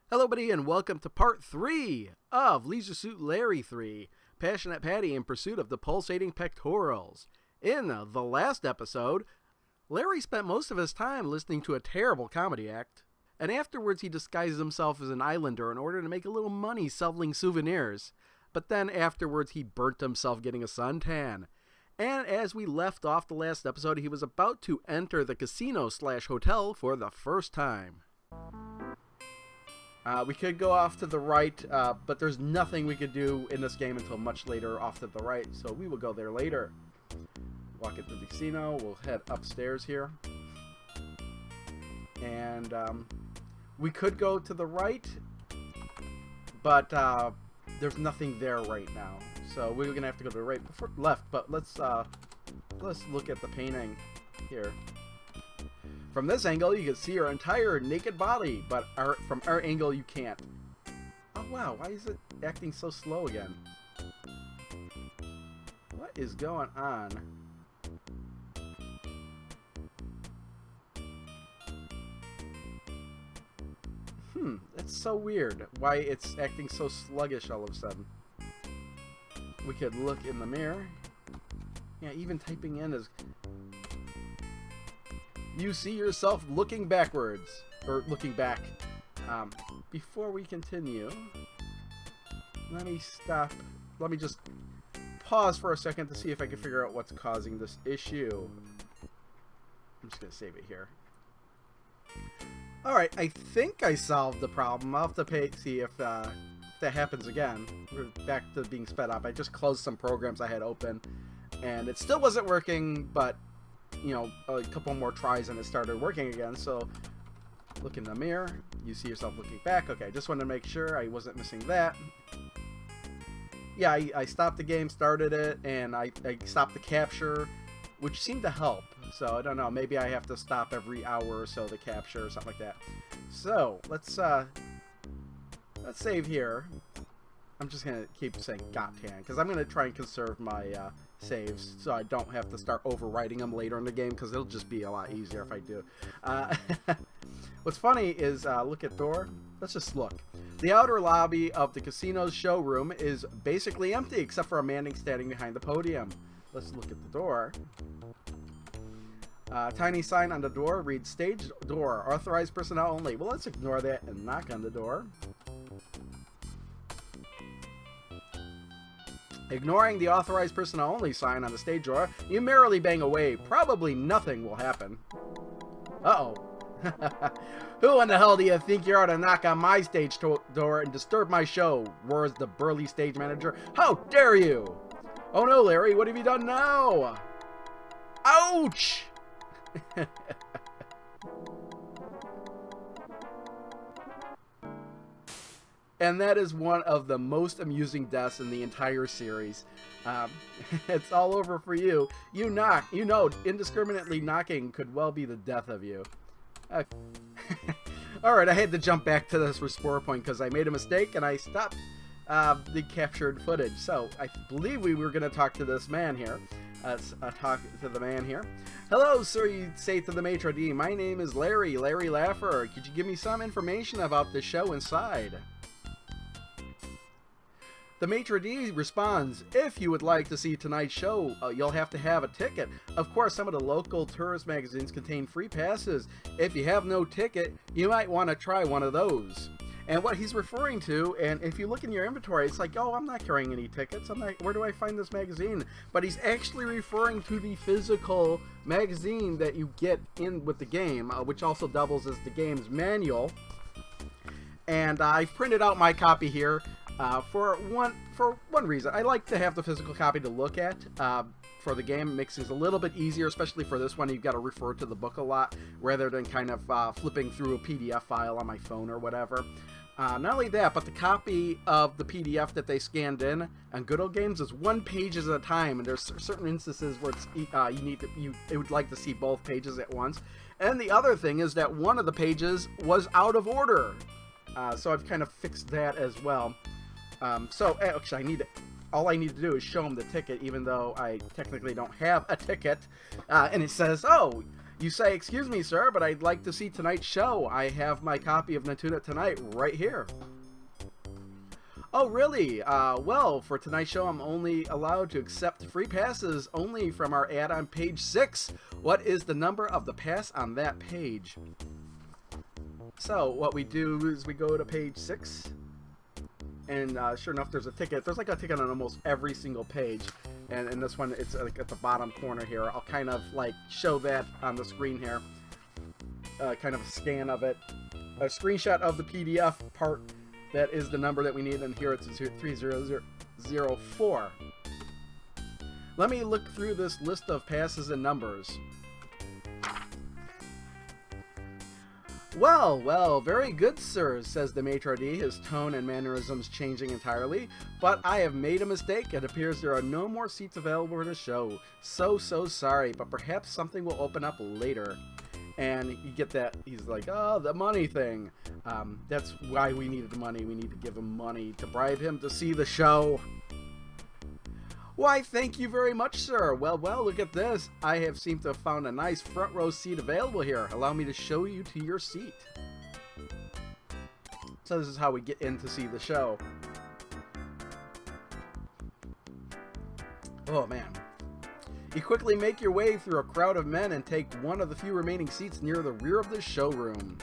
Hello, buddy, and welcome to part 3 of Leisure Suit Larry 3, Passionate Patty in Pursuit of the Pulsating Pectorals. In the last episode, Larry spent most of his time listening to a terrible comedy act, and afterwards he disguised himself as an islander in order to make a little money selling souvenirs. But then afterwards he burnt himself getting a suntan. And as we left off the last episode, he was about to enter the casino/hotel for the first time. We could go off to the right, but there's nothing we could do in this game until much later off to the right, so we will go there later. Walk into the casino, we'll head upstairs here. And we could go to the right, but there's nothing there right now. So we're going to have to go to the right, left, but let's look at the painting here. From this angle, you can see her entire naked body, but from our angle, you can't. Oh, wow. Why is it acting so slow again? What is going on? That's so weird. Why it's acting so sluggish all of a sudden. We could look in the mirror. Yeah, even typing in is... You see yourself looking backwards, or looking back. Before we continue, let me just pause for a second to see if I can figure out what's causing this issue. I'm just going to save it here. Alright, I think I solved the problem. I'll have to see if that happens again. We're back to being sped up. I just closed some programs I had open, and it still wasn't working, but you know, a couple more tries and it started working again. So look in the mirror, you see yourself looking back. Okay, just wanted to make sure I wasn't missing that. Yeah, I stopped the game, started it, and I stopped the capture, which seemed to help. So I don't know, maybe I have to stop every hour or so to capture or something like that. So let's save here. I'm just gonna keep saying Gotan because I'm gonna try and conserve my saves so I don't have to start overwriting them later in the game, because it'll just be a lot easier if I do. What's funny is, look at door. Let's just look. The outer lobby of the casino's showroom is basically empty except for a man standing behind the podium. Let's look at the door. Tiny sign on the door reads stage door, authorized personnel only. Well, let's ignore that and knock on the door. Ignoring the authorized personnel only sign on the stage door, you merrily bang away. Probably nothing will happen. Uh-oh. Who in the hell do you think you are to knock on my stage door and disturb my show? Roars the burly stage manager. How dare you? Oh no, Larry, what have you done now? Ouch! And that is one of the most amusing deaths in the entire series. It's all over for you. You knock. You know, indiscriminately knocking could well be the death of you. Alright, I had to jump back to this restore point because I made a mistake and I stopped the captured footage. So, I believe we were going to talk to this man here. Let's talk to the man here. Hello, sir, you say to the maitre d'. My name is Larry Laffer. Could you give me some information about the show inside? The maitre d' responds, if you would like to see tonight's show, you'll have to have a ticket. Of course, some of the local tourist magazines contain free passes. If you have no ticket, you might want to try one of those. And what he's referring to, and if you look in your inventory, it's like, oh, I'm not carrying any tickets. Where do I find this magazine? But he's actually referring to the physical magazine that you get in with the game, which also doubles as the game's manual. And I've printed out my copy here. For one reason, I like to have the physical copy to look at for the game. It makes things a little bit easier, especially for this one. You've got to refer to the book a lot rather than kind of flipping through a PDF file on my phone or whatever. Not only that, but the copy of the PDF that they scanned in on Good Old Games is 1 page at a time, and there's certain instances where it's, you would like to see both pages at once. And the other thing is that one of the pages was out of order, so I've kind of fixed that as well. So actually, all I need to do is show him the ticket, even though I technically don't have a ticket. And it says, oh, You say, excuse me, sir, but I'd like to see tonight's show. I have my copy of Natuna Tonight right here. Oh, really? Well, for tonight's show, I'm only allowed to accept free passes only from our ad on page 6. What is the number of the pass on that page? So, what we do is we go to page 6. And sure enough, there's a ticket. There's like a ticket on almost every single page. And in this one, it's like at the bottom corner here. I'll kind of like show that on the screen here. Kind of a scan of it. A screenshot of the PDF part. That is the number that we need, and here it's 3004. Let me look through this list of passes and numbers. Well, very good, sir, says the maitre d', his tone and mannerisms changing entirely. But I have made a mistake. It appears there are no more seats available for the show. So sorry, but perhaps something will open up later. And you get that, he's like, oh, the money thing. That's why we needed the money. We need to give him money to bribe him to see the show. Why, thank you very much, sir. Well, look at this. I have seemed to have found a nice front row seat available here. Allow me to show you to your seat. So this is how we get in to see the show. Oh, man. You quickly make your way through a crowd of men and take one of the few remaining seats near the rear of the showroom.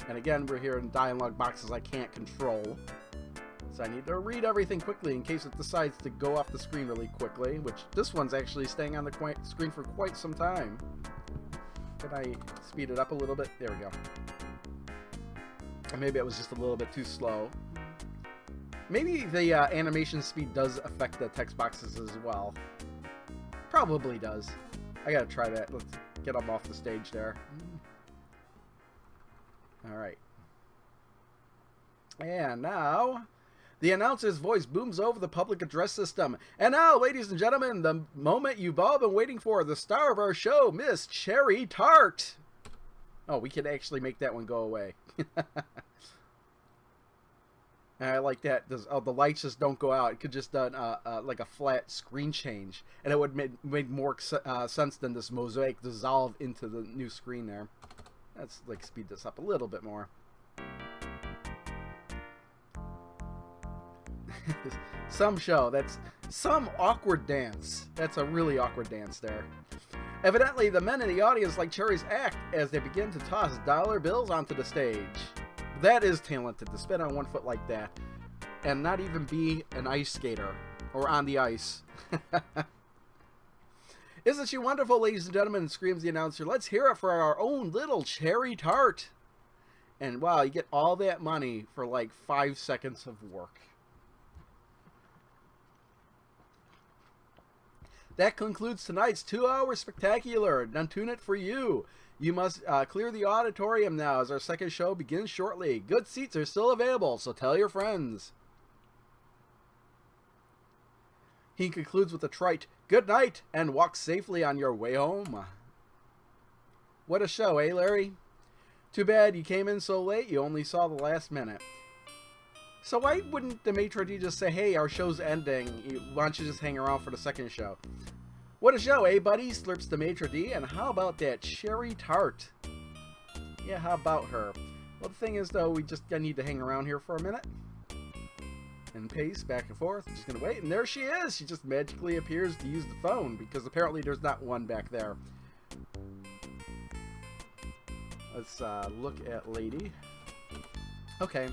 And again, we're here in dialogue boxes I can't control. So I need to read everything quickly in case it decides to go off the screen really quickly, which this one's actually staying on the screen for quite some time. Can I speed it up a little bit? There we go. Or maybe it was just a little bit too slow. Maybe the animation speed does affect the text boxes as well. Probably does. I gotta try that. Let's get them off the stage there. Alright. And now, the announcer's voice booms over the public address system. And now, ladies and gentlemen, the moment you've all been waiting for, the star of our show, Miss Cherri Tart. Oh, we can actually make that one go away. And I like that. Oh, the lights just don't go out. It could just done like a flat screen change, and it would make more sense than this mosaic dissolve into the new screen there. Let's like speed this up a little bit more. Some show. That's some awkward dance. That's a really awkward dance there. Evidently, the men in the audience like Cherri's act as they begin to toss dollar bills onto the stage. That is talented, to spin on one foot like that and not even be an ice skater or on the ice. Isn't she wonderful, ladies and gentlemen? Screams the announcer. Let's hear it for our own little Cherri Tart. And wow, you get all that money for like 5 seconds of work. That concludes tonight's 2-hour spectacular. Done tune it for you. You must clear the auditorium now as our second show begins shortly. Good seats are still available, so tell your friends. He concludes with a trite, good night, and walk safely on your way home. What a show, eh, Larry? Too bad you came in so late you only saw the last minute. So why wouldn't the maitre d' just say, hey, our show's ending, why don't you just hang around for the second show? What a show, eh, buddy? Slurps the maitre d'. And how about that Cherri Tart? Yeah, how about her? Well, the thing is, though, we just need to hang around here for a minute. And pace back and forth. I'm just going to wait. And there she is. She just magically appears to use the phone, because apparently there's not one back there. Let's look at Lady. Okay.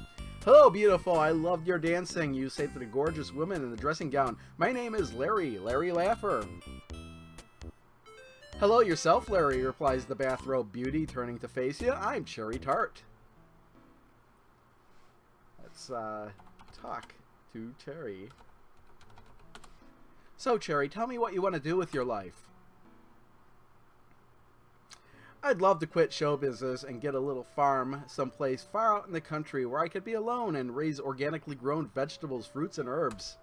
Hello, beautiful. I loved your dancing, you say to the gorgeous woman in the dressing gown. My name is Larry Laffer. Hello yourself, Larry, replies the bathrobe beauty, turning to face you. I'm Cherri Tart. Let's talk to Cherri. So, Cherri, tell me what you want to do with your life. I'd love to quit show business and get a little farm someplace far out in the country where I could be alone and raise organically grown vegetables, fruits, and herbs.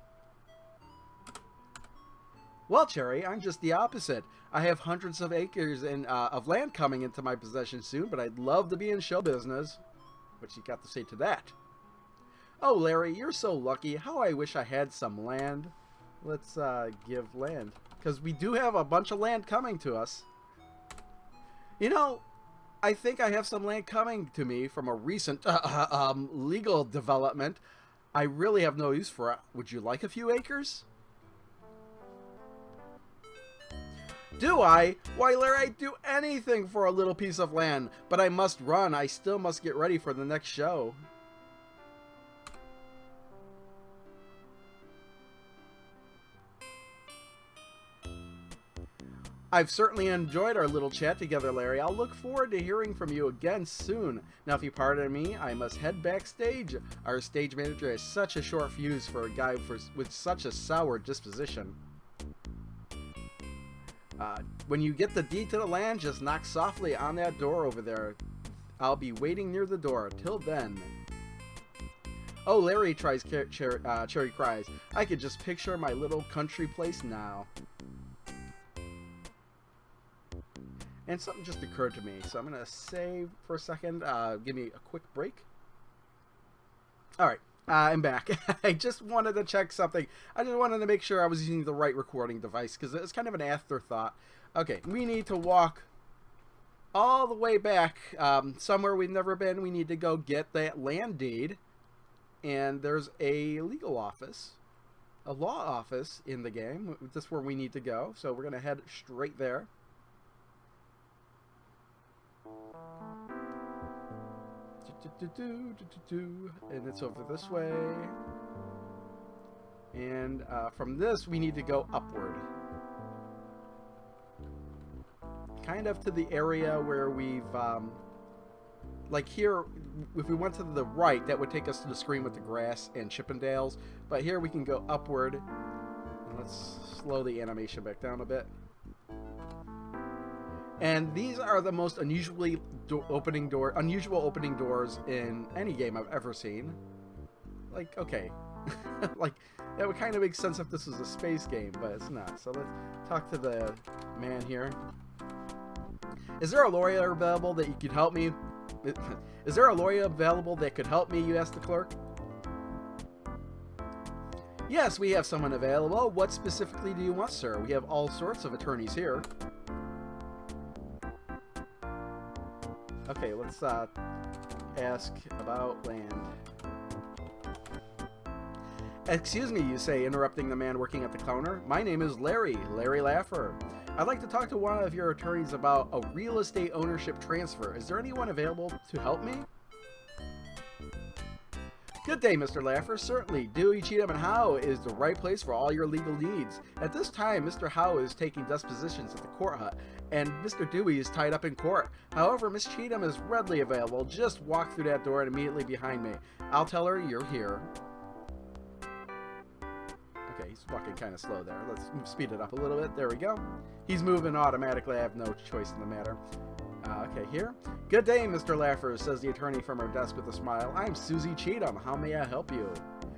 Well, Cherri, I'm just the opposite. I have hundreds of acres of land coming into my possession soon, but I'd love to be in show business. What you got to say to that? Oh, Larry, you're so lucky. How I wish I had some land. Let's give land, because we do have a bunch of land coming to us. You know, I think I have some land coming to me from a recent legal development. I really have no use for it. Would you like a few acres? Do I? Why, Larry, I'd do anything for a little piece of land. But I must run. I still must get ready for the next show. I've certainly enjoyed our little chat together, Larry. I'll look forward to hearing from you again soon. Now, if you pardon me, I must head backstage. Our stage manager has such a short fuse for a guy with such a sour disposition. When you get the deed to the land, just knock softly on that door over there. I'll be waiting near the door. Till then. Oh, Larry, Cherry cries. I could just picture my little country place now. And something just occurred to me, so I'm going to save for a second. Give me a quick break. Alright, I'm back. I just wanted to check something. I just wanted to make sure I was using the right recording device, because it's kind of an afterthought. Okay, we need to walk all the way back somewhere we've never been. We need to go get that land deed. And there's a legal office, a law office in the game. That's where we need to go, so we're going to head straight there. And it's over this way. And from this, we need to go upward. Kind of to the area where we've... like here, if we went to the right, that would take us to the screen with the grass and Chippendales. But here we can go upward. And let's slow the animation back down a bit. And these are the most unusual opening doors in any game I've ever seen. Like, okay. Like, that would kind of make sense if this was a space game, but it's not. So let's talk to the man here. Is there a lawyer available that you could help me? Is there a lawyer available that could help me, you asked the clerk? Yes, we have someone available. What specifically do you want, sir? We have all sorts of attorneys here. Okay, let's ask about land. Excuse me, you say, interrupting the man working at the counter. My name is Larry Laffer. I'd like to talk to one of your attorneys about a real estate ownership transfer. Is there anyone available to help me? Good day, Mr. Laffer. Certainly, Dewey, Cheatham, and Howe is the right place for all your legal needs. At this time, Mr. Howe is taking dispositions at the court hut, and Mr. Dewey is tied up in court. However, Miss Cheatham is readily available. Just walk through that door and immediately behind me. I'll tell her you're here. Okay, he's walking kind of slow there. Let's speed it up a little bit. There we go. He's moving automatically. I have no choice in the matter. Okay, here. Good day, Mr. Laffer, says the attorney from her desk with a smile. I'm Susie Cheatham. How may I help you?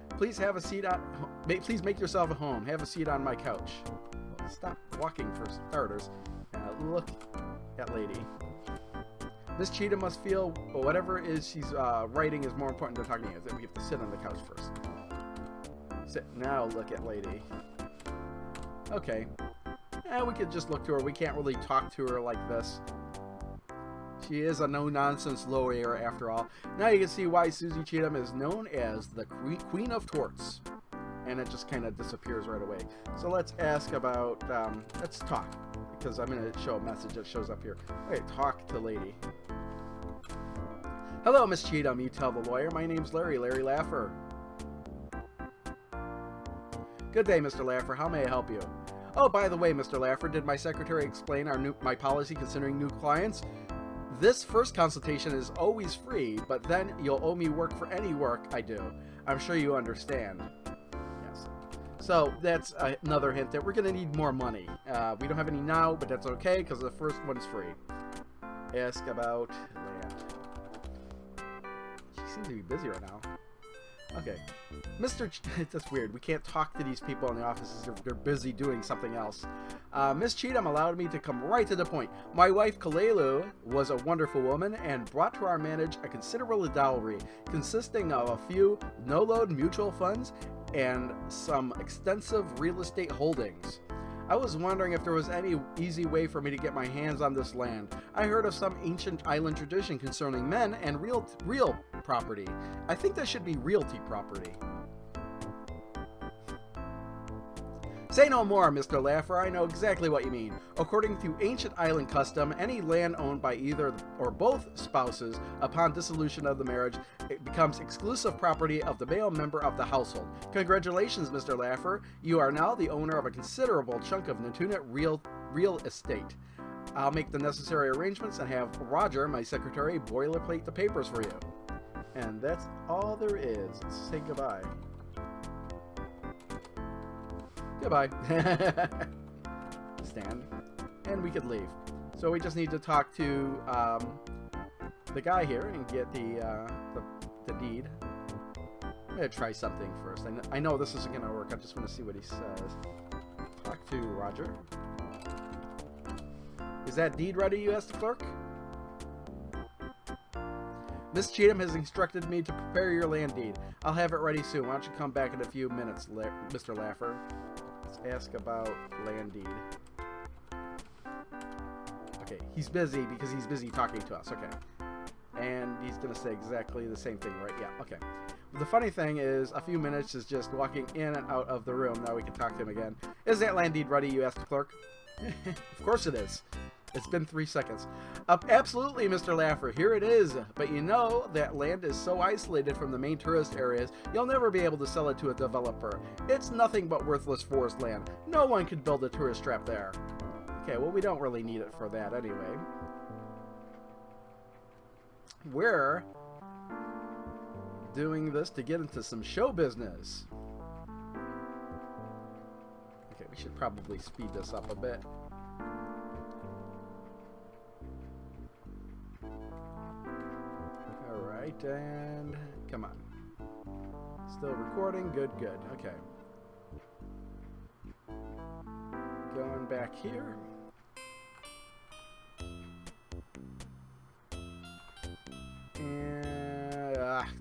Please have a seat on... Please make yourself at home. Have a seat on my couch. Stop walking for starters. Look at lady. Miss Cheatham must feel whatever it is she's writing is more important than talking to you. We have to sit on the couch first. Sit. Now look at lady. Okay. We could just look to her. We can't really talk to her like this. She is a no-nonsense lawyer, after all. Now you can see why Susie Cheatham is known as the Queen of Torts. And it just kind of disappears right away. So let's ask about, let's talk. Because I'm going to show a message that shows up here. Okay, talk to lady. Hello, Miss Cheatham, you tell the lawyer. My name's Larry Laffer. Good day, Mr. Laffer. How may I help you? Oh, by the way, Mr. Laffer, did my secretary explain my policy considering new clients? This first consultation is always free, but then you'll owe me work for any work I do. I'm sure you understand. Yes. So that's another hint that we're going to need more money. We don't have any now, but that's okay because the first one's free. Ask about land. She seems to be busy right now. Okay. That's weird. We can't talk to these people in the offices. They're busy doing something else. Miss Cheatham allowed me to come right to the point. My wife, Kalelu, was a wonderful woman and brought to our manage a considerable dowry, consisting of a few no-load mutual funds and some extensive real estate holdings. I was wondering if there was any easy way for me to get my hands on this land. I heard of some ancient island tradition concerning men and real property. I think that should be realty property. Say no more, Mr. Laffer. I know exactly what you mean. According to ancient island custom, any land owned by either or both spouses upon dissolution of the marriage, it becomes exclusive property of the male member of the household. Congratulations, Mr. Laffer. You are now the owner of a considerable chunk of Nantucket real estate. I'll make the necessary arrangements and have Roger, my secretary, boilerplate the papers for you. And that's all there is. Let's say goodbye. Goodbye. Stand. And we could leave. So we just need to talk to the guy here and get the deed. I'm going to try something first. I know this isn't going to work. I just want to see what he says. Talk to Roger. Is that deed ready, you asked the clerk? Miss Cheatham has instructed me to prepare your land deed. I'll have it ready soon. Why don't you come back in a few minutes, Mr. Laffer? Let's ask about land deed. Okay, he's busy because he's busy talking to us. Okay. And he's going to say exactly the same thing, right? Yeah, okay. But the funny thing is, a few minutes is just walking in and out of the room. Now we can talk to him again. Is that land deed ready, you asked the clerk? Of course it is. It's been 3 seconds. Absolutely, Mr. Laffer. Here it is. But you know, that land is so isolated from the main tourist areas, you'll never be able to sell it to a developer. It's nothing but worthless forest land. No one could build a tourist trap there. Okay, well, we don't really need it for that anyway. We're doing this to get into some show business. Okay, we should probably speed this up a bit. Alright, and come on. Still recording. Good, good. Okay. Going back here. And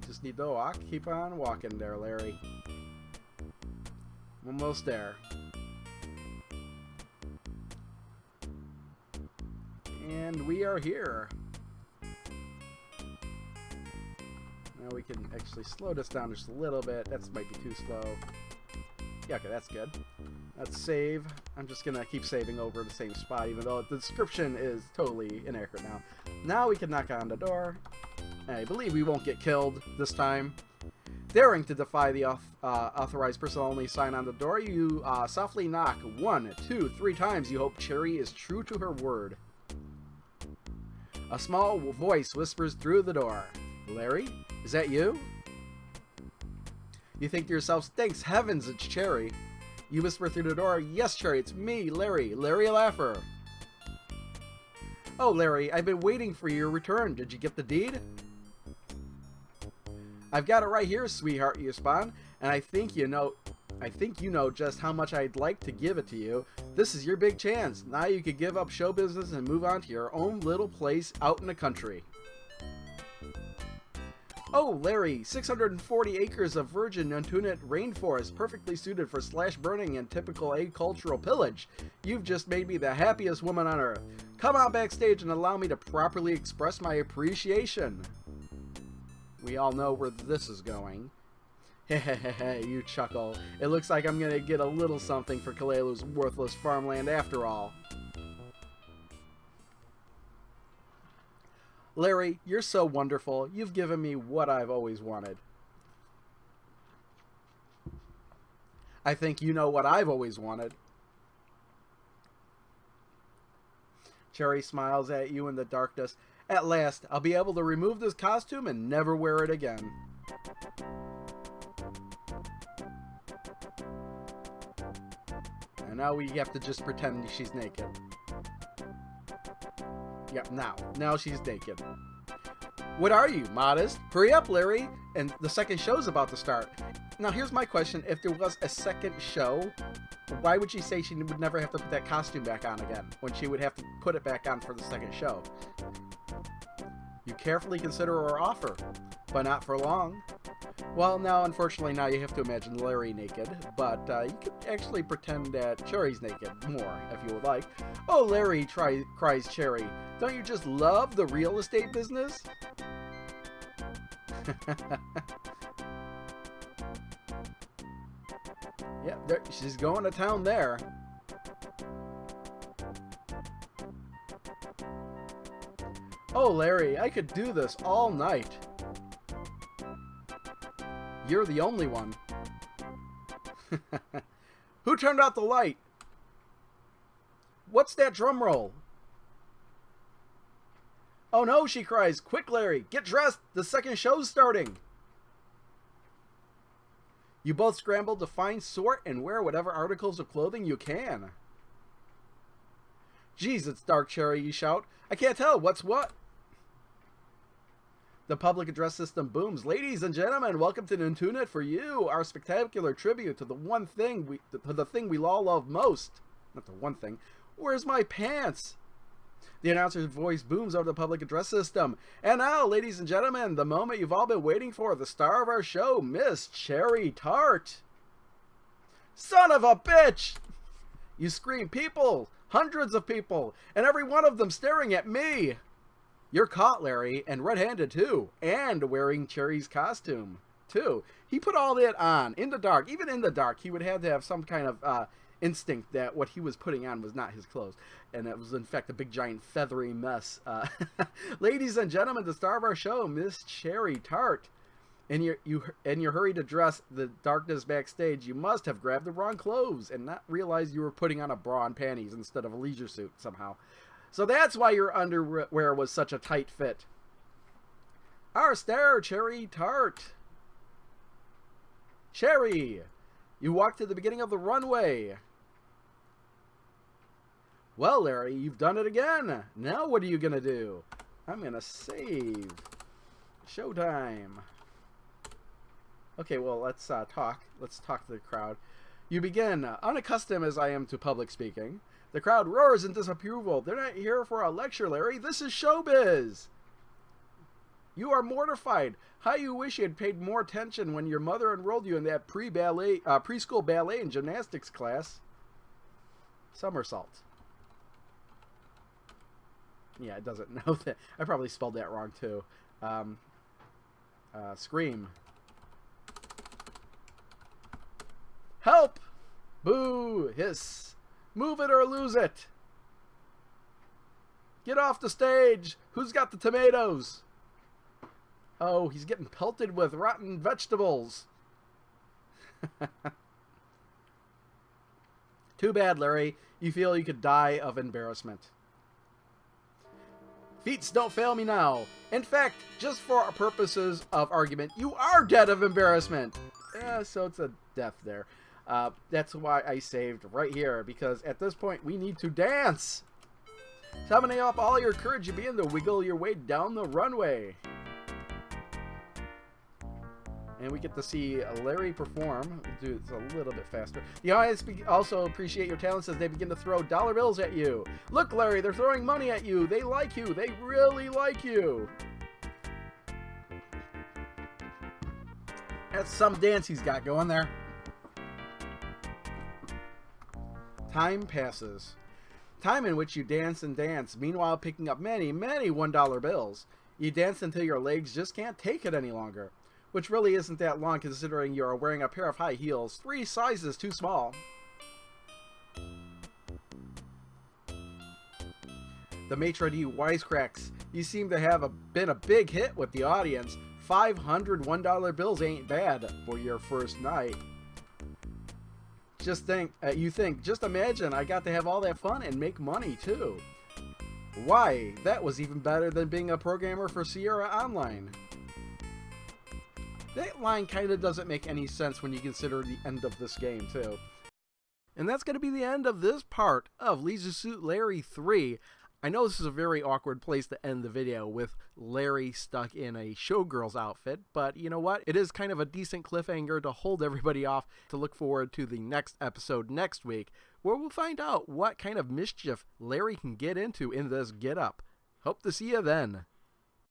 just need to walk. Keep on walking there, Larry. Almost there. And we are here. Now we can actually slow this down just a little bit. That might be too slow. Yeah, okay, that's good. Let's save. I'm just gonna keep saving over the same spot, even though the description is totally inaccurate now. Now we can knock on the door. I believe we won't get killed this time. Daring to defy the authorized person only sign on the door, you softly knock 1, 2, 3 times. You hope Cherri is true to her word. A small voice whispers through the door. Larry? Is that you? You think to yourself, thanks heavens, it's Cherri. You whisper through the door, yes, Cherri, it's me, Larry Laffer. Oh, Larry, I've been waiting for your return. Did you get the deed? I've got it right here, sweetheart, you respond, and I think you know just how much I'd like to give it to you. This is your big chance. Now you could give up show business and move on to your own little place out in the country. Oh, Larry, 640 acres of virgin Nantucket rainforest, perfectly suited for slash burning and typical agricultural pillage. You've just made me the happiest woman on earth. Come on backstage and allow me to properly express my appreciation. We all know where this is going. Hehehe, you chuckle. It looks like I'm gonna get a little something for Kalelu's worthless farmland after all. Larry, you're so wonderful. You've given me what I've always wanted. I think you know what I've always wanted. Cherri smiles at you in the darkness. At last, I'll be able to remove this costume and never wear it again. And now we have to just pretend she's naked. Yep, now she's naked. What are you, modest? Hurry up, Larry! And the second show's about to start. Now here's my question. If there was a second show, why would she say she would never have to put that costume back on again when she would have to put it back on for the second show? You carefully consider her offer, but not for long. Well, now, unfortunately, now you have to imagine Larry naked, but you could actually pretend that Cherri's naked more, if you would like. Oh, Larry, cries Cherri. Don't you just love the real estate business? Yeah, she's going to town there. Oh, Larry, I could do this all night. You're the only one. Who turned out the light? What's that drum roll? Oh no, she cries. Quick, Larry, get dressed. The second show's starting. You both scramble to find, sort, and wear whatever articles of clothing you can. Geez, it's dark, Cherri, you shout. I can't tell what's what. The public address system booms. Ladies and gentlemen, welcome to Nintunet for you, our spectacular tribute to the thing we all love most. Not the one thing. Where's my pants? The announcer's voice booms over the public address system. And now, ladies and gentlemen, the moment you've all been waiting for, the star of our show, Miss Cherri Tart. Son of a bitch! You scream, people! Hundreds of people! And every one of them staring at me! You're caught, Larry, and red-handed too, and wearing Cherri's costume too. He put all that on in the dark. Even in the dark, he would have to have some kind of instinct that what he was putting on was not his clothes, and it was in fact a big giant feathery mess. Ladies and gentlemen, the star of our show, Miss Cherri Tart. In your hurry to dress the darkness backstage, you must have grabbed the wrong clothes and not realized you were putting on a bra and panties instead of a leisure suit somehow. So that's why your underwear was such a tight fit. Our star, Cherri Tart. Cherri, you walked to the beginning of the runway. Well, Larry, you've done it again. Now what are you going to do? I'm going to save. Showtime. Okay, well, let's talk. Let's talk to the crowd. You begin. Unaccustomed as I am to public speaking, the crowd roars in disapproval. They're not here for a lecture, Larry. This is showbiz. You are mortified. How you wish you had paid more attention when your mother enrolled you in that preschool ballet and gymnastics class. Somersault. Yeah, it doesn't know that. I probably spelled that wrong, too. Scream. Help! Boo! Hiss. Move it or lose it. Get off the stage. Who's got the tomatoes? Oh, he's getting pelted with rotten vegetables. Too bad, Larry. You feel you could die of embarrassment. Feats don't fail me now. In fact, just for our purposes of argument, you are dead of embarrassment. Yeah, so it's a death there. That's why I saved right here, because at this point we need to dance. Summoning up all your courage, you begin to wiggle your way down the runway. And we get to see Larry perform. We'll do this a little bit faster. The audience also appreciate your talents as they begin to throw dollar bills at you. Look, Larry, they're throwing money at you. They like you. They really like you. That's some dance he's got going there. Time passes. Time in which you dance and dance, meanwhile picking up many, many $1 bills. You dance until your legs just can't take it any longer. Which really isn't that long considering you are wearing a pair of high heels 3 sizes too small. The maitre d' wisecracks. You seem to have been a big hit with the audience. 500 $1 bills ain't bad for your first night. Just imagine I got to have all that fun and make money too. Why, that was even better than being a programmer for Sierra Online. That line kind of doesn't make any sense when you consider the end of this game too. And that's going to be the end of this part of Leisure Suit Larry 3. I know this is a very awkward place to end the video with Larry stuck in a showgirl's outfit, but you know what? It is kind of a decent cliffhanger to hold everybody off to look forward to the next episode next week, where we'll find out what kind of mischief Larry can get into in this get-up. Hope to see you then.